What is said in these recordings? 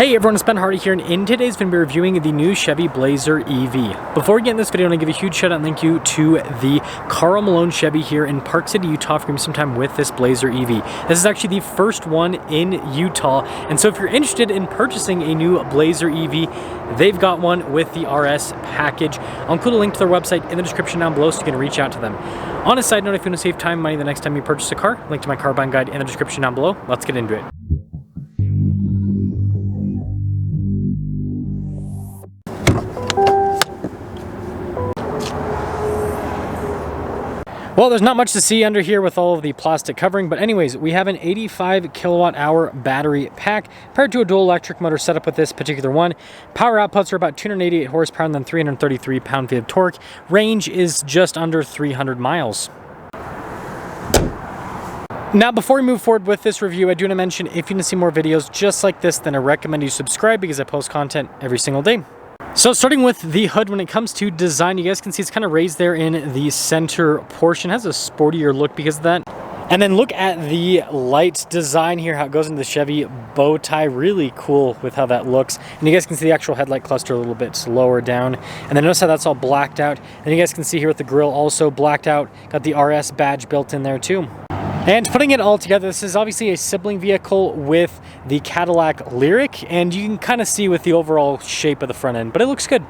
Hey everyone, it's Ben Hardy here, and in today's video we're reviewing the new Chevy Blazer EV. Before we get in this video, I want to give a huge shout out and thank you to the Carl Malone Chevy here in Park City, Utah for giving me some time with this Blazer EV. This is actually the first one in Utah, and so if you're interested in purchasing a new Blazer EV, they've got one with the RS package. I'll include a link to their website in the description down below so you can reach out to them. On a side note, if you want to save time and money the next time you purchase a car, link to my car buying guide in the description down below. Let's get into it. Well, there's not much to see under here with all of the plastic covering, but anyways, we have an 85 kilowatt hour battery pack paired to a dual electric motor setup with this particular one. Power outputs are about 288 horsepower and then 333 pound-feet of torque. Range is just under 300 miles. Now, before we move forward with this review, I do want to mention if you want to see more videos just like this, then I recommend you subscribe because I post content every single day. So starting with the hood, when it comes to design, you guys can see it's kind of raised there in the center portion. It has a sportier look because of that. And then look at the light design here, how it goes into the Chevy bow tie. Really cool with how that looks. And you guys can see the actual headlight cluster a little bit lower down. And then notice how that's all blacked out. And you guys can see here with the grille also blacked out. Got the RS badge built in there too. And putting it all together, this is obviously a sibling vehicle with the Cadillac Lyriq, and you can kind of see with the overall shape of the front end, but it looks good.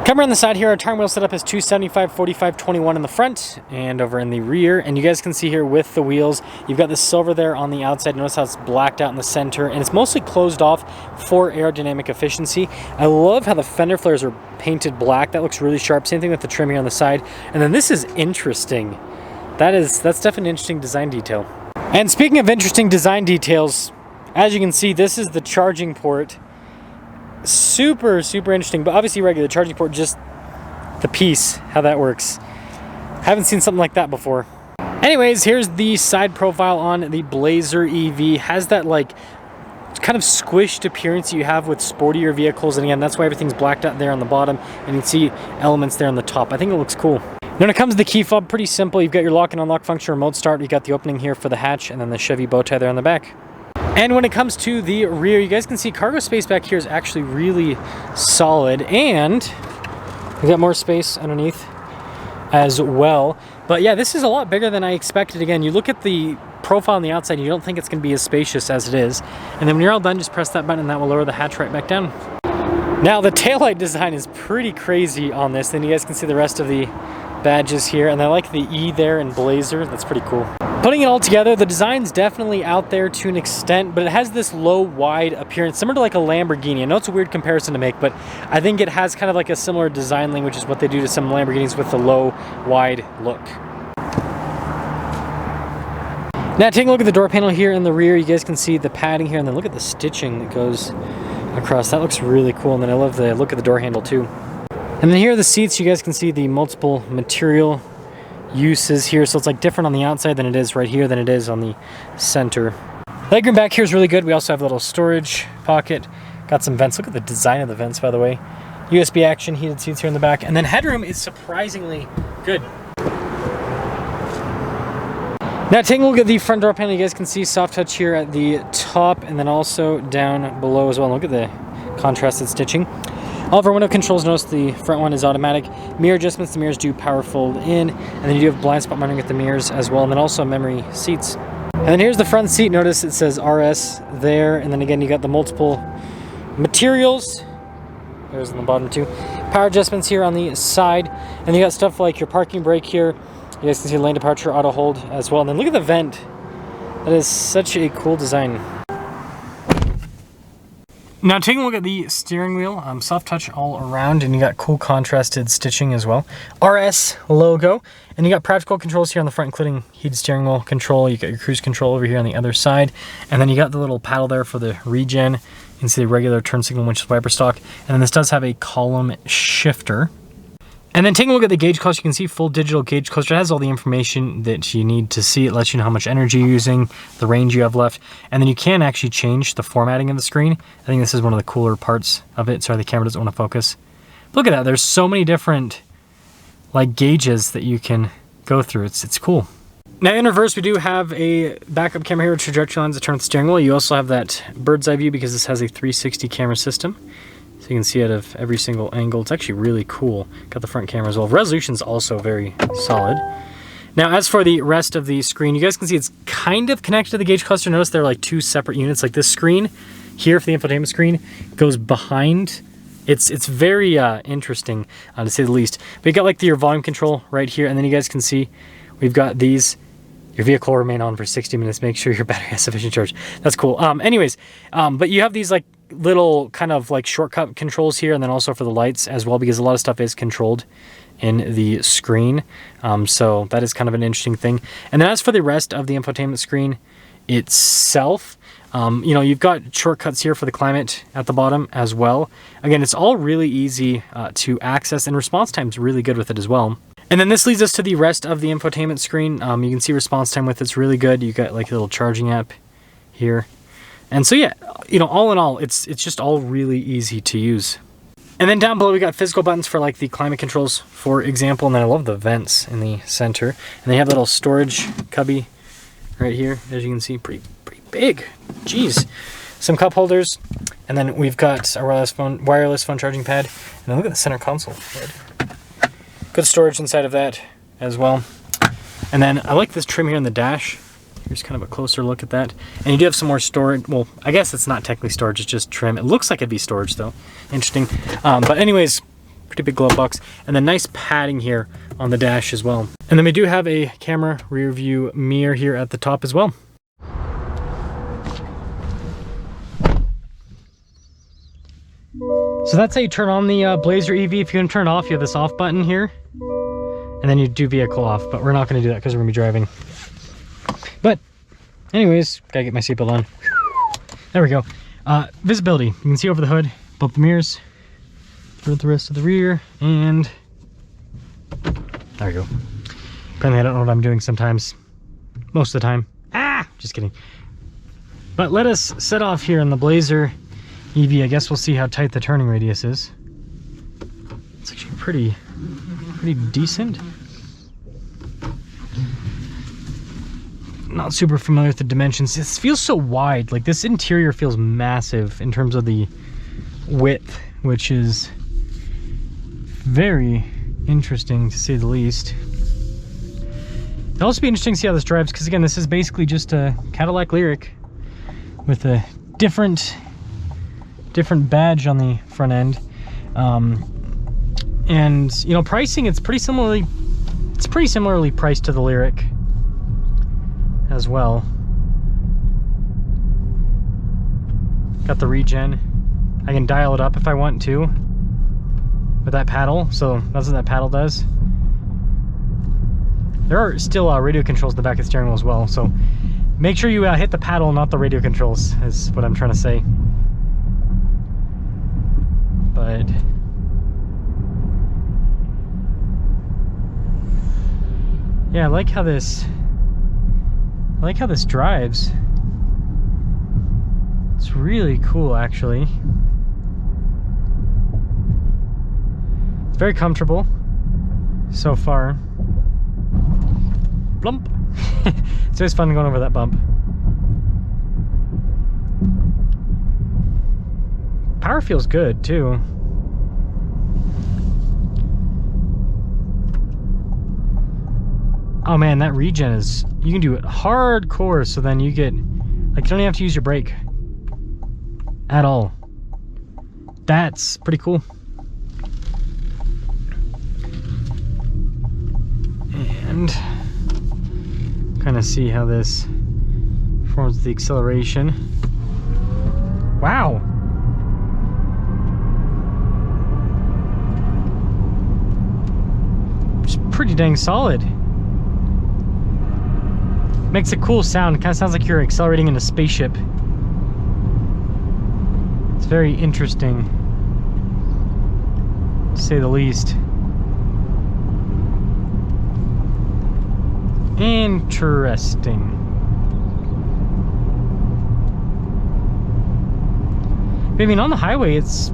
Come around the side here, our tire wheel setup is 275, 45, 21 in the front and over in the rear. And you guys can see here with the wheels, you've got the silver there on the outside. Notice how it's blacked out in the center, and it's mostly closed off for aerodynamic efficiency. I love how the fender flares are painted black. That looks really sharp. Same thing with the trim here on the side. And then this is interesting. That's definitely an interesting design detail. And speaking of interesting design details, as you can see, this is the charging port. Super interesting, but obviously regular charging port, just the piece, how that works. Haven't seen something like that before. Anyways, here's the side profile on the Blazer EV. Has that like kind of squished appearance you have with sportier vehicles, and again, that's why everything's blacked out there on the bottom, and you can see elements there on the top. I think it looks cool. When it comes to the key fob, pretty simple. You've got your lock and unlock function, remote start. You've got the opening here for the hatch, and then the Chevy bow tie there on the back. And when it comes to the rear, you guys can see cargo space back here is actually really solid, and we've got more space underneath as well. But yeah, this is a lot bigger than I expected. Again, you look at the profile on the outside, and you don't think it's going to be as spacious as it is. And then when you're all done, just press that button, and that will lower the hatch right back down. Now, the taillight design is pretty crazy on this. Then you guys can see the rest of the badges here, and I like the E there in Blazer. That's pretty cool. Putting it all together, the design's definitely out there to an extent, but it has this low wide appearance similar to like a Lamborghini. I know it's a weird comparison to make, but I think it has kind of like a similar design lane, which is what they do to some Lamborghinis with the low wide look. Now taking a look at the door panel here in the rear, you guys can see the padding here, and then look at the stitching that goes across. That looks really cool, and then I love the look of the door handle too. And then here are the seats. You guys can see the multiple material uses here. So it's like different on the outside than it is right here than it is on the center. Legroom back here is really good. We also have a little storage pocket. Got some vents. Look at the design of the vents, by the way. USB action, heated seats here in the back. And then headroom is surprisingly good. Now taking a look at the front door panel, you guys can see soft touch here at the top and then also down below as well. And look at the contrasted stitching. All of our window controls, notice the front one is automatic. Mirror adjustments, the mirrors do power fold in. And then you do have blind spot monitoring with the mirrors as well. And then also memory seats. And then here's the front seat. Notice it says RS there. And then again, you got the multiple materials. There's on the bottom too. Power adjustments here on the side. And you got stuff like your parking brake here. You guys can see lane departure, auto hold as well. And then look at the vent. That is such a cool design. Now taking a look at the steering wheel, soft touch all around, and you got cool contrasted stitching as well. RS logo, and you got practical controls here on the front, including heated steering wheel control. You got your cruise control over here on the other side, and then you got the little paddle there for the regen. You can see the regular turn signal, which is wiper stock, and then this does have a column shifter. And then taking a look at the gauge cluster, you can see full digital gauge cluster. It has all the information that you need to see. It lets you know how much energy you're using, the range you have left, and then you can actually change the formatting of the screen. I think this is one of the cooler parts of it. Sorry, the camera doesn't want to focus. But look at that. There's so many different like gauges that you can go through. It's cool. Now in reverse, we do have a backup camera here with trajectory lines that turn the steering wheel. You also have that bird's eye view because this has a 360 camera system. So you can see it of every single angle. It's actually really cool. Got the front camera as well. Resolution's also very solid. Now as for the rest of the screen, you guys can see it's kind of connected to the gauge cluster. Notice they're like two separate units. Like this screen here for the infotainment screen goes behind. It's very interesting to say the least. But you got like your volume control right here, and then you guys can see we've got these. Your vehicle will remain on for 60 minutes. Make sure your battery has sufficient charge. That's cool. But you have these like little kind of like shortcut controls here, and then also for the lights as well, because a lot of stuff is controlled in the screen. So that is kind of an interesting thing. And then as for the rest of the infotainment screen itself, you've got shortcuts here for the climate at the bottom as well. Again, it's all really easy to access, and response time is really good with it as well. And then this leads us to the rest of the infotainment screen. You can see response time with it's really good. You got like a little charging app here. And so yeah, all in all, it's just all really easy to use. And then down below we got physical buttons for like the climate controls, for example. And then I love the vents in the center. And they have a little storage cubby right here, as you can see, pretty big. Jeez. Some cup holders. And then we've got our wireless phone charging pad. And then look at the center console. Good storage inside of that as well. And then I like this trim here on the dash. Here's kind of a closer look at that. And you do have some more storage. Well, I guess it's not technically storage, it's just trim. It looks like it'd be storage though. Interesting. But anyways, pretty big glove box. And then nice padding here on the dash as well. And then we do have a camera rear view mirror here at the top as well. So that's how you turn on the Blazer EV. If you want to turn it off, you have this off button here. And then you do vehicle off, but we're not going to do that because we're going to be driving. But anyways, gotta get my seatbelt on. There we go. Visibility. You can see over the hood, both the mirrors, through the rest of the rear, and there we go. Apparently I don't know what I'm doing sometimes. Most of the time. Just kidding. But let us set off here in the Blazer EV. I guess we'll see how tight the turning radius is. It's actually pretty decent. Not super familiar with the dimensions. This feels so wide. Like this interior feels massive in terms of the width, which is very interesting to say the least. It'll also be interesting to see how this drives, because again, this is basically just a Cadillac Lyriq with a different badge on the front end. And pricing, it's pretty similarly priced to the Lyriq as well. Got the regen. I can dial it up if I want to with that paddle, so that's what that paddle does. There are still radio controls in the back of the steering wheel as well, so make sure you hit the paddle, not the radio controls, is what I'm trying to say. But yeah, I like how this drives. It's really cool, actually. It's very comfortable so far. Blump. It's always fun going over that bump. Power feels good too. Oh man, that regen is, you can do it hardcore, so then you get, like, you don't even have to use your brake at all. That's pretty cool. And kind of see how this performs the acceleration. Wow. It's pretty dang solid. Makes a cool sound. It kind of sounds like you're accelerating in a spaceship. It's very interesting, to say the least. Interesting. I mean, on the highway, it's a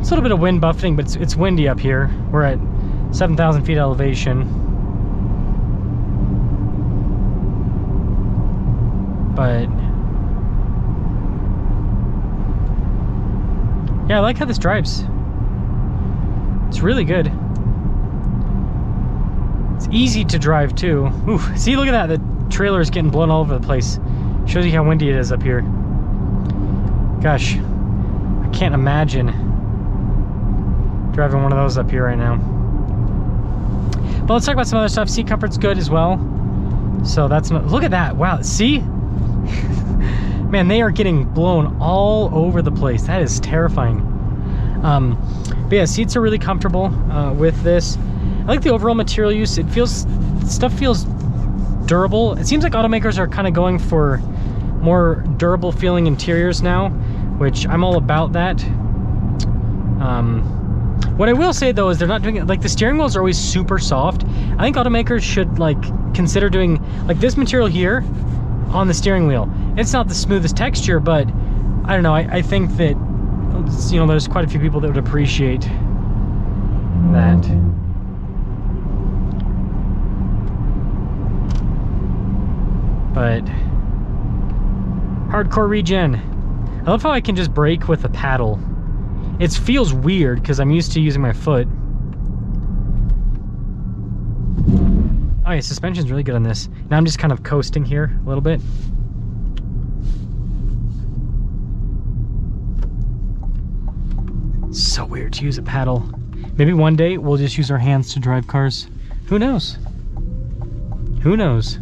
little bit of wind buffeting, but it's windy up here. We're at 7,000 feet elevation. But yeah, I like how this drives. It's really good. It's easy to drive too. Ooh, see, look at that. The trailer is getting blown all over the place. Shows you how windy it is up here. Gosh, I can't imagine driving one of those up here right now. But let's talk about some other stuff. Seat comfort's good as well. So that's not, look at that. Wow, see? Man, they are getting blown all over the place. That is terrifying. But yeah, seats are really comfortable with this. I like the overall material use. It feels, stuff feels durable. It seems like automakers are kind of going for more durable feeling interiors now, which I'm all about that. What I will say though is they're not doing it, like the steering wheels are always super soft. I think automakers should like consider doing like this material here on the steering wheel. It's not the smoothest texture, but I don't know, I think that, you know, there's quite a few people that would appreciate that. But hardcore regen. I love how I can just brake with a paddle. It feels weird because I'm used to using my foot. Oh yeah, suspension's really good on this. Now I'm just kind of coasting here a little bit. It's so weird to use a paddle. Maybe one day we'll just use our hands to drive cars. Who knows? Who knows?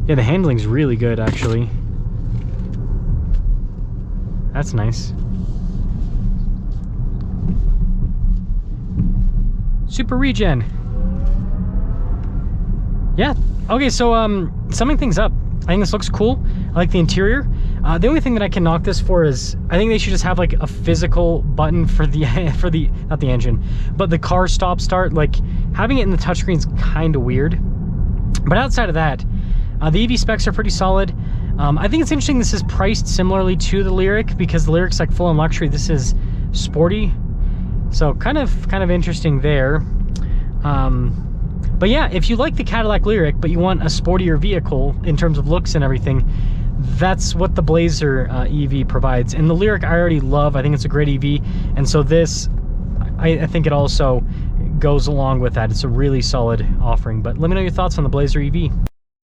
Yeah, the handling's really good actually. That's nice. Super regen. Yeah. Okay, so summing things up, I think this looks cool. I like the interior. The only thing that I can knock this for is I think they should just have like a physical button for the not the engine, but the car stop start. Like having it in the touchscreen is kind of weird. But outside of that, the EV specs are pretty solid. I think it's interesting this is priced similarly to the Lyriq because the Lyric's like full on luxury. This is sporty, so kind of interesting there. But yeah, if you like the Cadillac Lyriq but you want a sportier vehicle in terms of looks and everything, that's what the Blazer EV provides. And the Lyriq I already love. I think it's a great EV, and so this I think it also goes along with that. It's a really solid offering. But let me know your thoughts on the Blazer EV.